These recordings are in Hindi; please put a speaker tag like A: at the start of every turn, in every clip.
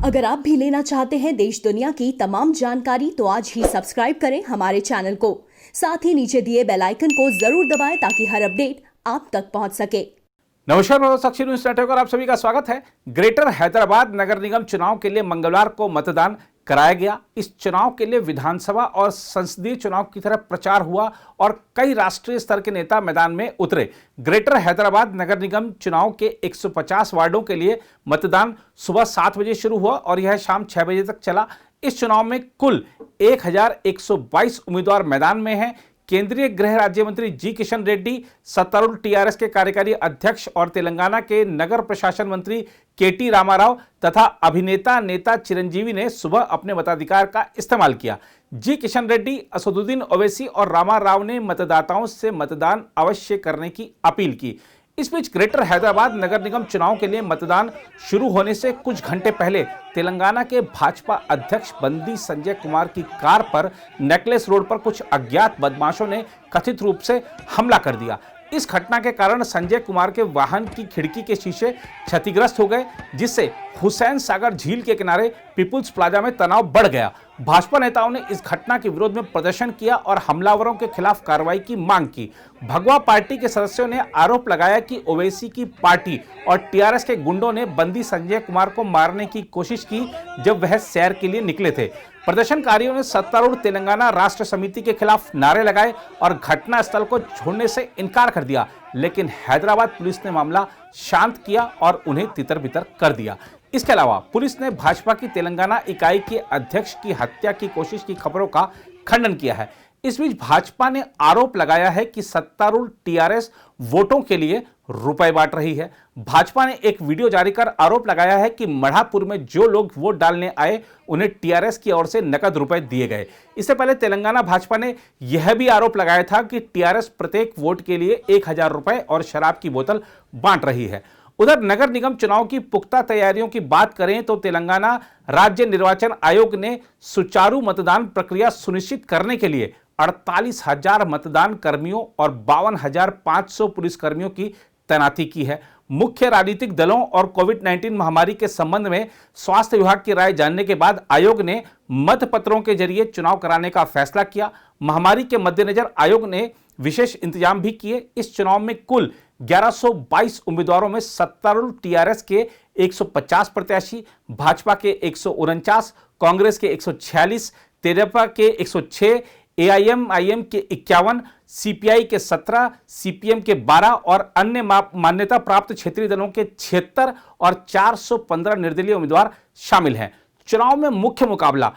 A: अगर आप भी लेना चाहते हैं देश दुनिया की तमाम जानकारी तो आज ही सब्सक्राइब करें हमारे चैनल को। साथ ही नीचे दिए बेल आइकन को जरूर दबाएं ताकि हर अपडेट आप तक पहुंच सके।
B: नमस्कार, मैं साक्षी न्यूज नेटवर्क और आप सभी का स्वागत है। ग्रेटर हैदराबाद नगर निगम चुनाव के लिए मंगलवार को मतदान कराया गया। इस चुनाव के लिए विधानसभा और संसदीय चुनाव की तरह प्रचार हुआ और कई राष्ट्रीय स्तर के नेता मैदान में उतरे। ग्रेटर हैदराबाद नगर निगम चुनाव के 150 वार्डों के लिए मतदान सुबह 7 बजे शुरू हुआ और यह शाम 6 बजे तक चला। इस चुनाव में कुल 1122 उम्मीदवार मैदान में हैं। केंद्रीय गृह राज्य मंत्री जी किशन रेड्डी, सत्तारूढ़ टीआरएस के कार्यकारी अध्यक्ष और तेलंगाना के नगर प्रशासन मंत्री केटी रामाराव तथा अभिनेता नेता चिरंजीवी ने सुबह अपने मताधिकार का इस्तेमाल किया। जी किशन रेड्डी, असदुद्दीन ओवैसी और रामाराव ने मतदाताओं से मतदान अवश्य करने की अपील की। इस बीच ग्रेटर हैदराबाद नगर निगम चुनाव के लिए मतदान शुरू होने से कुछ घंटे पहले तेलंगाना के भाजपा अध्यक्ष बंदी संजय कुमार की कार पर नेकलेस रोड पर कुछ अज्ञात बदमाशों ने कथित रूप से हमला कर दिया। इस घटना के कारण संजय कुमार के वाहन की खिड़की के शीशे क्षतिग्रस्त हो गए, जिससे हुसैन सागर झील के किनारे पीपुल्स प्लाजा में तनाव बढ़ गया। भाजपा नेताओं ने इस घटना के विरोध में प्रदर्शन किया और हमलावरों के खिलाफ कार्रवाई की मांग की। भगवा पार्टी के सदस्यों ने आरोप लगाया कि ओवैसी की पार्टी और टीआरएस के गुंडों ने बंदी संजय कुमार को मारने की कोशिश की जब वह सैर के लिए निकले थे। प्रदर्शनकारियों ने सत्तारूढ़ तेलंगाना राष्ट्र समिति के खिलाफ नारे लगाए और घटनास्थल को छोड़ने से इनकार कर दिया, लेकिन हैदराबाद पुलिस ने मामला शांत किया और उन्हें तितर-बितर कर दिया। इसके अलावा पुलिस ने भाजपा की तेलंगाना इकाई के अध्यक्ष की हत्या की कोशिश की खबरों का खंडन किया है। इस बीच भाजपा ने आरोप लगाया है कि सत्तारूढ़ टीआरएस वोटों के लिए रुपए बांट रही है। भाजपा ने एक वीडियो जारी कर आरोप लगाया है कि मढ़ापुर में जो लोग वोट डालने आए उन्हें टीआरएस की ओर से नकद रुपए दिए गए। इससे पहले तेलंगाना भाजपा ने यह भी आरोप लगाया था कि टीआरएस प्रत्येक वोट के लिए 1000 रुपए और शराब की बोतल बांट रही है। उधर नगर निगम चुनाव की पुख्ता तैयारियों की बात करें तो तेलंगाना राज्य निर्वाचन आयोग ने सुचारू मतदान प्रक्रिया सुनिश्चित करने के लिए 48,000 मतदान कर्मियों और 52,500 पुलिस कर्मियों की तैनाती की है। मुख्य राजनीतिक दलों और कोविड-19 महामारी के संबंध में स्वास्थ्य विभाग की राय जानने के बाद आयोग ने मतपत्रों के जरिए चुनाव कराने का फैसला किया। महामारी के मद्देनजर आयोग ने विशेष इंतजाम भी किए। इस चुनाव में कुल 1122 उम्मीदवारों में सत्तारूढ़ टीआरएस के 150 प्रत्याशी, भाजपा के 149, कांग्रेस के 146, तेजपा के 106, एआईएमआईएम के 51, सीपीआई के 17, सीपीएम के 12 और अन्य मान्यता प्राप्त क्षेत्रीय दलों के 76 और 415 निर्दलीय उम्मीदवार शामिल हैं। चुनाव में मुख्य मुकाबला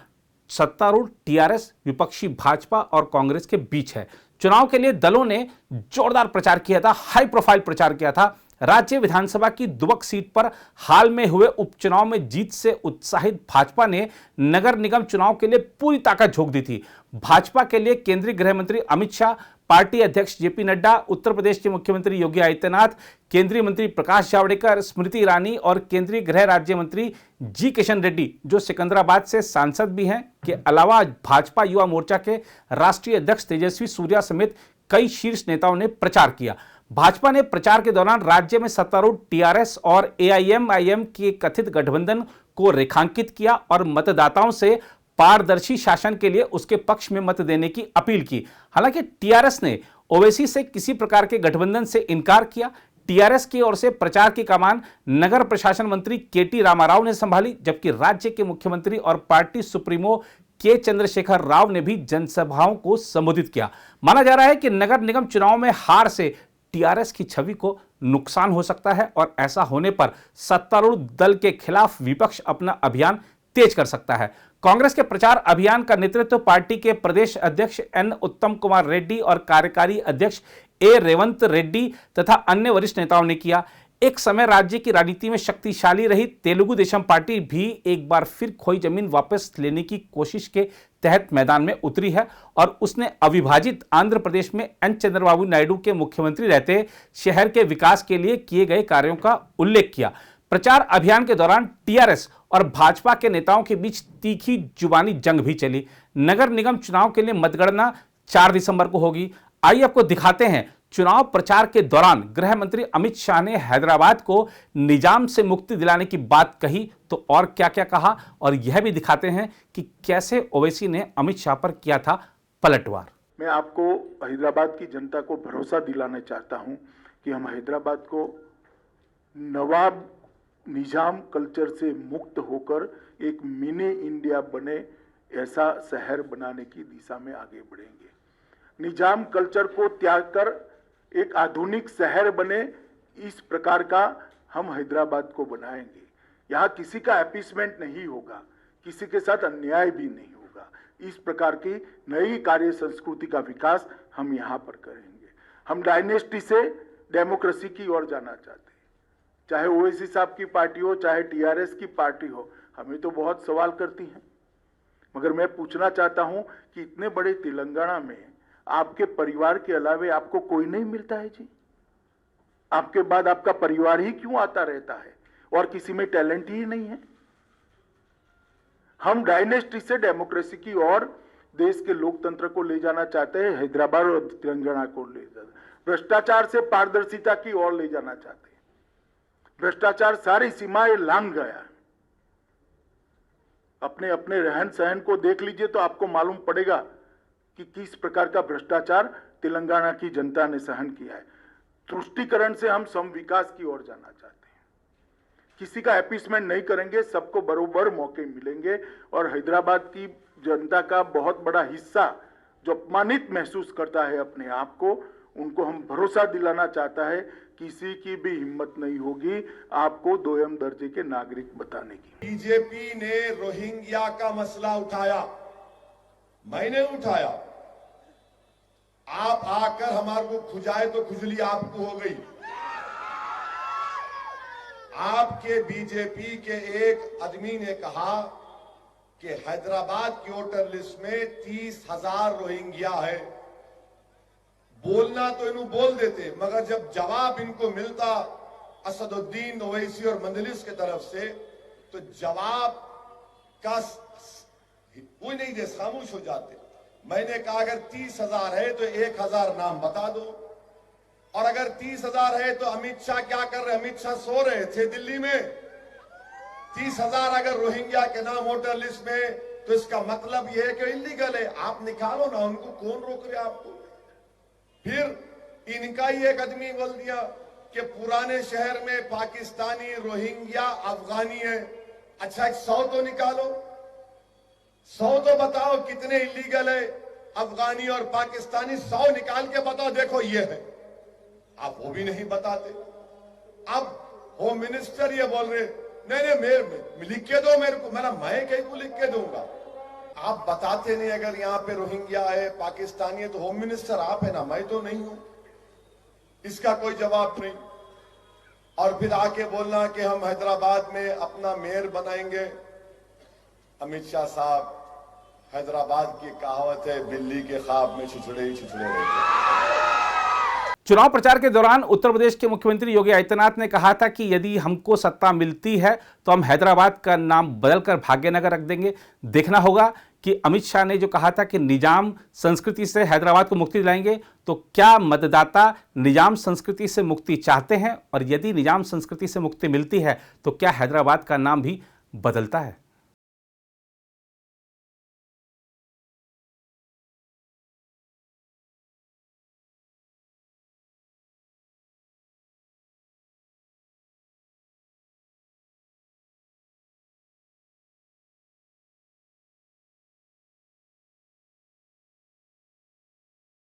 B: सत्तारूढ़ टीआरएस, विपक्षी भाजपा और कांग्रेस के बीच है। चुनाव के लिए दलों ने जोरदार प्रचार किया था, हाई प्रोफाइल प्रचार किया था। राज्य विधानसभा की दुबक सीट पर हाल में हुए उपचुनाव में जीत से उत्साहित भाजपा ने नगर निगम चुनाव के लिए पूरी ताकत झोंक दी थी। भाजपा के लिए केंद्रीय गृह मंत्री अमित शाह, पार्टी अध्यक्ष जेपी नड्डा, उत्तर प्रदेश के मुख्यमंत्री योगी आदित्यनाथ, केंद्रीय मंत्री प्रकाश जावड़ेकर, स्मृति ईरानी और केंद्रीय गृह राज्य मंत्री जी किशन रेड्डी, जो सिकंदराबाद से सांसद भी हैं, के अलावा भाजपा युवा मोर्चा के राष्ट्रीय अध्यक्ष तेजस्वी सूर्या समेत कई शीर्ष नेताओं ने प्रचार किया। भाजपा ने प्रचार के दौरान राज्य में सत्तारूढ़ टीआरएस और एआईएमआईएम के कथित गठबंधन को रेखांकित किया और मतदाताओं से पारदर्शी शासन के लिए उसके पक्ष में मत देने की अपील की। हालांकि टीआरएस ने ओवैसी से किसी प्रकार के गठबंधन से इनकार किया। टीआरएस की ओर से प्रचार की कमान नगर प्रशासन मंत्री केटी रामाराव ने संभाली, जबकि राज्य के मुख्यमंत्री और पार्टी सुप्रीमो के चंद्रशेखर राव ने भी जनसभाओं को संबोधित किया। माना जा रहा है कि नगर निगम चुनाव में हार से टीआरएस की छवि को नुकसान हो सकता है और ऐसा होने पर सत्तारूढ़ दल के खिलाफ विपक्ष अपना अभियान तेज कर सकता है। कांग्रेस के प्रचार अभियान का नेतृत्व पार्टी के प्रदेश अध्यक्ष एन उत्तम कुमार रेड्डी और कार्यकारी अध्यक्ष ए रेवंत रेड्डी तथा अन्य वरिष्ठ नेताओं ने किया। एक समय राज्य की राजनीति में शक्तिशाली रही तेलुगु देशम पार्टी भी एक बार फिर खोई जमीन वापस लेने की कोशिश के तहत मैदान में उतरी है और उसने अविभाजित आंध्र प्रदेश में एन चंद्रबाबू नायडू के मुख्यमंत्री रहते शहर के विकास के लिए किए गए कार्यों का उल्लेख किया। प्रचार अभियान के दौरान टीआरएस और भाजपा के नेताओं के बीच तीखी जुबानी जंग भी चली। नगर निगम चुनाव के लिए मतगणना 4 दिसंबर को होगी। आइए आपको दिखाते हैं चुनाव प्रचार के दौरान गृह मंत्री अमित शाह ने हैदराबाद को निजाम से मुक्ति दिलाने की बात कही, तो और क्या क्या कहा, और यह भी दिखाते हैं कि कैसे ओवैसी ने अमित शाह पर किया था पलटवार।
C: मैं आपको हैदराबाद की जनता को भरोसा दिलाना चाहता हूं कि हम हैदराबाद को नवाब निजाम कल्चर से मुक्त होकर एक मिनी इंडिया बने ऐसा शहर बनाने की दिशा में आगे बढ़ेंगे। निजाम कल्चर को त्याग कर एक आधुनिक शहर बने, इस प्रकार का हम हैदराबाद को बनाएंगे। यहाँ किसी का अपीसमेंट नहीं होगा, किसी के साथ अन्याय भी नहीं होगा। इस प्रकार की नई कार्य संस्कृति का विकास हम यहाँ पर करेंगे। हम डायनेस्टी से डेमोक्रेसी की ओर जाना चाहते हैं। चाहे ओवैसी साहब की पार्टी हो, चाहे टीआरएस की पार्टी हो, हमें तो बहुत सवाल करती हैं, मगर मैं पूछना चाहता हूं कि इतने बड़े तेलंगाना में आपके परिवार के अलावे आपको कोई नहीं मिलता है जी? आपके बाद आपका परिवार ही क्यों आता रहता है और किसी में टैलेंट ही नहीं है? हम डायनेस्टी से डेमोक्रेसी की ओर देश के लोकतंत्र को ले जाना चाहते हैं, हैदराबाद और तेलंगाना को ले जाना, भ्रष्टाचार से पारदर्शिता की ओर ले जाना चाहते हैं। भ्रष्टाचार सारी सीमाएं लांघ गया। अपने अपने रहन सहन को देख लीजिए तो आपको मालूम पड़ेगा कि किस प्रकार का भ्रष्टाचार तेलंगाना की जनता ने सहन किया है। तुष्टीकरण से हम सम विकास की ओर जाना चाहते हैं। किसी का अपीसमेंट नहीं करेंगे, सबको बरोबर मौके मिलेंगे। और हैदराबाद की जनता का बहुत बड़ा हिस्सा जो अपमानित महसूस करता है अपने आप को, उनको हम भरोसा दिलाना चाहता है किसी की भी हिम्मत नहीं होगी आपको दोयम दर्जे के नागरिक बताने की।
D: बीजेपी ने रोहिंग्या का मसला उठाया, मैंने उठाया। आप आकर हमारे को खुजाए तो खुजली आपको हो गई। आपके बीजेपी के एक आदमी ने कहा कि हैदराबाद की वोटर लिस्ट में 30,000 रोहिंग्या है। बोलना तो इन्हों बोल देते, मगर जब जवाब इनको मिलता असदुद्दीन ओवैसी और मंजलिस की तरफ से, तो जवाब का कोई नहीं दे, खामोश हो जाते। मैंने कहा अगर 30,000 है तो 1,000 नाम बता दो, और अगर 30,000 है तो अमित शाह क्या कर रहे? अमित शाह सो रहे थे दिल्ली में। 30,000 अगर रोहिंग्या के नाम वोटर लिस्ट में, तो इसका मतलब यह है कि इलीगल है। आप निकालो ना उनको, कौन रोक रहे आपको? फिर इनका ही एक आदमी बोल दिया कि पुराने शहर में पाकिस्तानी, रोहिंग्या, अफगानी है। अच्छा 100 तो निकालो, 100 तो बताओ कितने इलीगल है अफगानी और पाकिस्तानी। 100 निकाल के बताओ, देखो ये है। आप वो भी नहीं बताते। अब होम मिनिस्टर ये बोल रहे नहीं मेरे लिख के दो मेरे को। मैं कहीं को लिख के दूंगा? आप बताते नहीं। अगर यहाँ पे रोहिंग्या है, पाकिस्तानी है, तो होम मिनिस्टर आप है ना, मैं तो नहीं हूं। इसका कोई जवाब नहीं। और फिर आके बोलना कि हम हैदराबाद में अपना मेयर बनाएंगे। अमित शाह साहब, हैदराबाद की कहावत है, बिल्ली के ख्वाब में छुछड़े ही छुछड़े रहते।
B: चुनाव प्रचार के दौरान उत्तर प्रदेश के मुख्यमंत्री योगी आदित्यनाथ ने कहा था कि यदि हमको सत्ता मिलती है तो हम हैदराबाद का नाम बदलकर भाग्यनगर रख देंगे। देखना होगा कि अमित शाह ने जो कहा था कि निजाम संस्कृति से हैदराबाद को मुक्ति दिलाएंगे, तो क्या मतदाता निजाम संस्कृति से मुक्ति चाहते हैं, और यदि निजाम संस्कृति से मुक्ति मिलती है तो क्या हैदराबाद का नाम भी बदलता है?